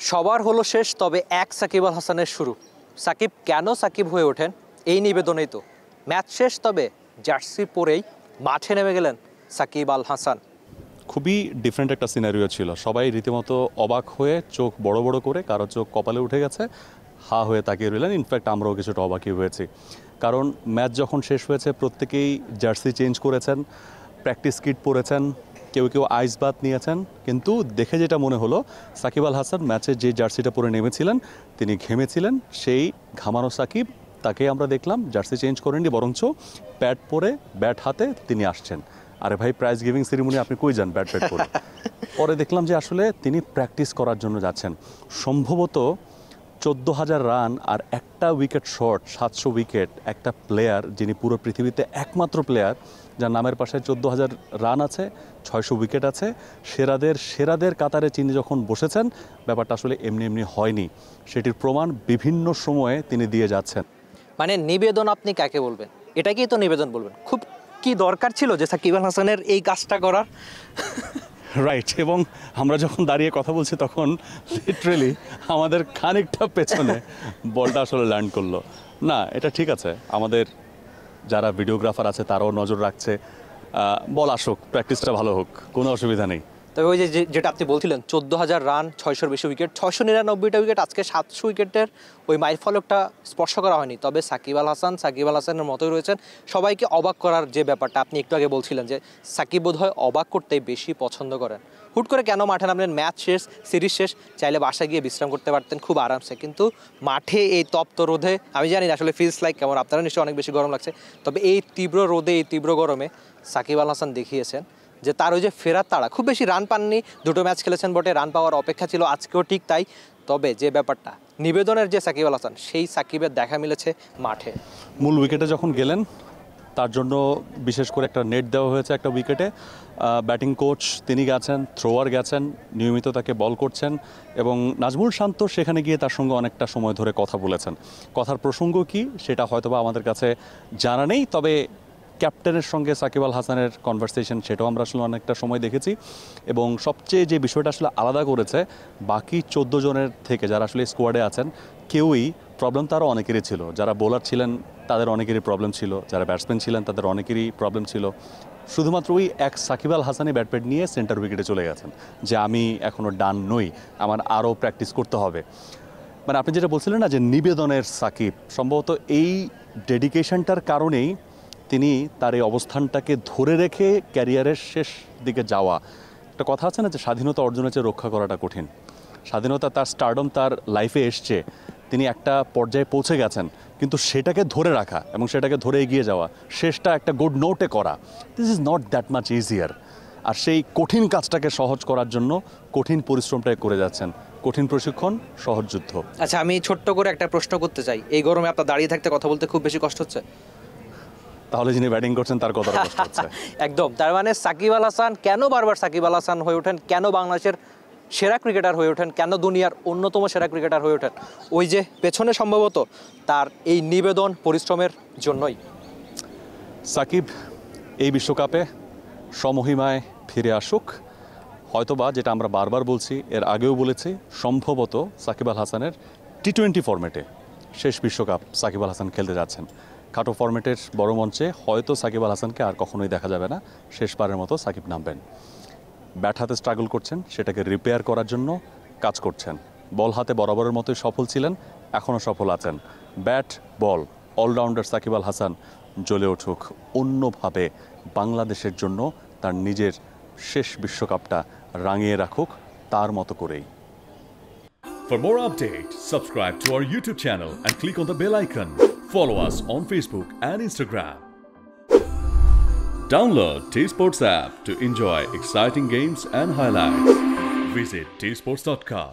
সবার হলো শেষ, তবে এক সাকিব আল হাসানের শুরু। সাকিব কেন সাকিব হয়ে ওঠেন এই নিবেদনেই তো। ম্যাচ শেষ, তবে জার্সি পরেই মাঠে নেমে গেলেন সাকিব আল হাসান। খুবই ডিফারেন্ট একটা সিনারিও ছিল। সবাই রীতিমতো অবাক হয়ে চোখ বড় বড় করে, কারো চোখ কপালে উঠে গেছে, হা হয়ে তাকিয়ে রইলেন। ইনফ্যাক্ট আমরাও কিছুটা অবাকই হয়েছি, কারণ ম্যাচ যখন শেষ হয়েছে প্রত্যেকেই জার্সি চেঞ্জ করেছেন, প্র্যাকটিস কিট পরেছেন, কেউ কেউ আইস বাথ নিয়েছেন। কিন্তু দেখে যেটা মনে হলো, সাকিব আল হাসান ম্যাচে যে জার্সিটা পরে নেমেছিলেন তিনি ঘেমেছিলেন। সেই ঘামানো সাকিব, তাকে আমরা দেখলাম জার্সি চেঞ্জ করেননি, বরঞ্চ প্যাড পরে ব্যাট হাতে তিনি আসছেন। আরে ভাই, প্রাইজ গিভিং সেরিমনি আপনি কই যান ব্যাট পরে? পরে দেখলাম যে আসলে তিনি প্র্যাকটিস করার জন্য যাচ্ছেন। সম্ভবত 14,000 রান আর একটা উইকেট শর্ট, 700 উইকেট, একটা প্লেয়ার যিনি পুরো পৃথিবীতে একমাত্র প্লেয়ার যার নামের পাশে 14,000 রান আছে, 600 উইকেট আছে, সেরাদের কাতারে তিনি যখন বসেছেন, ব্যাপারটা আসলে এমনি এমনি হয়নি। সেটির প্রমাণ বিভিন্ন সময়ে তিনি দিয়ে যাচ্ছেন। মানে নিবেদন আপনি কাকে বলবেন? এটাকেই তো নিবেদন বলবেন। খুব কি দরকার ছিল যে সাকিব আল হাসানের এই কাজটা করার? রাইট। এবং আমরা যখন দাঁড়িয়ে কথা বলছি তখন লিটারেলি আমাদের খানিকটা পেছনে বলটা আসলে ল্যান্ড করলো। না, এটা ঠিক আছে, আমাদের যারা ভিডিওগ্রাফার আছে তারাও নজর রাখছে। বল আসুক, প্র্যাকটিসটা ভালো হোক, কোনো অসুবিধা নেই। তবে ওই যেটা আপনি বলছিলেন 14,000 রান, 600-র বেশি উইকেট, 699টা উইকেট, আজকে 700 উইকেটের ওই মাইল ফলকটা স্পর্শ করা হয়নি। তবে সাকিব আল হাসানের মতোই রয়েছেন। সবাইকে অবাক করার যে ব্যাপারটা আপনি একটু আগে বলছিলেন যে সাকিব বোধহয় অবাক করতেই বেশি পছন্দ করেন। হুট করে কেন মাঠে নামলেন? ম্যাচ শেষ, সিরিজ শেষ, চাইলে বাসায় গিয়ে বিশ্রাম করতে পারতেন খুব আরামসে, কিন্তু মাঠে এই তপ্ত রোদে, আমি জানি না আসলে ফিলস লাইক কেমন, আপনারা নিশ্চয়ই অনেক বেশি গরম লাগছে, তবে এই তীব্র রোদে, এই তীব্র গরমে সাকিব আল হাসান দেখিয়েছেন যে তার ওই যে ফেরার তাড়া। খুব বেশি রান পাননি, দুটো ম্যাচ খেলেছেন বটে, রান পাওয়ার অপেক্ষা ছিল, আজকেও ঠিক তাই। তবে যে ব্যাপারটা, নিবেদনের যে সাকিব আল হাসান, সেই সাকিবের দেখা মিলেছে মাঠে। মূল উইকেটে যখন গেলেন, তার জন্য বিশেষ করে একটা নেট দেওয়া হয়েছে একটা উইকেটে। ব্যাটিং কোচ তিনি গেছেন, থ্রোয়ার গেছেন, নিয়মিত তাকে বল করছেন, এবং নাজমুল শান্ত সেখানে গিয়ে তার সঙ্গে অনেকটা সময় ধরে কথা বলেছেন। কথার প্রসঙ্গ কি সেটা হয়তোবা আমাদের কাছে জানা নেই, তবে ক্যাপ্টেনের সঙ্গে সাকিব আল হাসানের কনভারসেশন, সেটাও আমরা আসলে অনেকটা সময় দেখেছি। এবং সবচেয়ে যে বিষয়টা আসলে আলাদা করেছে, বাকি 14 জনের থেকে যারা আসলে স্কোয়াডে আছেন, কেউই প্রবলেম তারও অনেকেরই ছিল। যারা বোলার ছিলেন তাদের অনেকেরই প্রবলেম ছিল, যারা ব্যাটসম্যান ছিলেন তাদের অনেকেরই প্রবলেম ছিল। শুধুমাত্র ওই এক সাকিব আল হাসানই ব্যাটপ্যাড নিয়ে সেন্টার উইকেটে চলে গেছেন যে আমি এখনও ডান নই, আমার আরও প্র্যাকটিস করতে হবে। মানে আপনি যেটা বলছিলেন না যে নিবেদনের সাকিব, সম্ভবত এই ডেডিকেশনটার কারণেই তিনি তার এই অবস্থানটাকে ধরে রেখে ক্যারিয়ারের শেষ দিকে যাওয়া। একটা কথা আছে না যে স্বাধীনতা অর্জনের চেয়ে রক্ষা করাটা কঠিন। স্বাধীনতা, তার স্টারডম তার লাইফে এসছে, তিনি একটা পর্যায়ে পৌঁছে গেছেন, কিন্তু সেটাকে ধরে রাখা এবং সেটাকে ধরে এগিয়ে যাওয়া, শেষটা একটা গুড নোটে করা, this is not that much easier. আর সেই কঠিন কাজটাকে সহজ করার জন্য কঠিন পরিশ্রমটাই করে যাচ্ছেন। কঠিন প্রশিক্ষণ, সহজ যুদ্ধ। আচ্ছা, আমি ছোট্ট করে একটা প্রশ্ন করতে চাই। এই গরমে আপনার দাঁড়িয়ে থাকতে, কথা বলতে খুব বেশি কষ্ট হচ্ছে? তাহলে যিনি ব্যাটিং করছেন তার কতটা কষ্ট হচ্ছে? একদম। তার মানে সাকিব আল হাসান কেন বারবার সাকিব আল হাসান হয়ে ওঠেন, কেন বাংলাদেশের সেরা ক্রিকেটার হয়ে ওঠেন, কেন দুনিয়ার অন্যতম সেরা ক্রিকেটার হয়ে ওঠেন, ওই যে পেছনে সম্ভবত তার এই নিবেদন, পরিশ্রমের জন্যই। সাকিব এই বিশ্বকাপে সমহিমায় ফিরে আসুক। হয়তোবা, যেটা আমরা বারবার বলছি, এর আগেও বলেছি, সম্ভবত সাকিব আল হাসানের টি-20 ফরম্যাটে শেষ বিশ্বকাপ সাকিব আল হাসান খেলতে যাচ্ছেন। খাটো ফরম্যাটের বড় মঞ্চে হয়তো সাকিব আল হাসানকে আর কখনোই দেখা যাবে না। শেষবারের মতো সাকিব নামবেন। ব্যাট হাতে স্ট্রাগল করছেন, সেটাকে রিপেয়ার করার জন্য কাজ করছেন। বল হাতে বরাবরের মতোই সফল ছিলেন, এখনও সফল আছেন। Bat ball allrounder Shakib Al Hasan জ্বলে উঠুক অন্যভাবে, বাংলাদেশের জন্য তার নিজের শেষ বিশ্বকাপটা রাঙিয়ে রাখুক তার মতো করেই। For more updates, subscribe to our YouTube channel and click on the bell icon. Follow us on Facebook and Instagram. Download T-Sports app to enjoy exciting games and highlights. Visit tsports.com.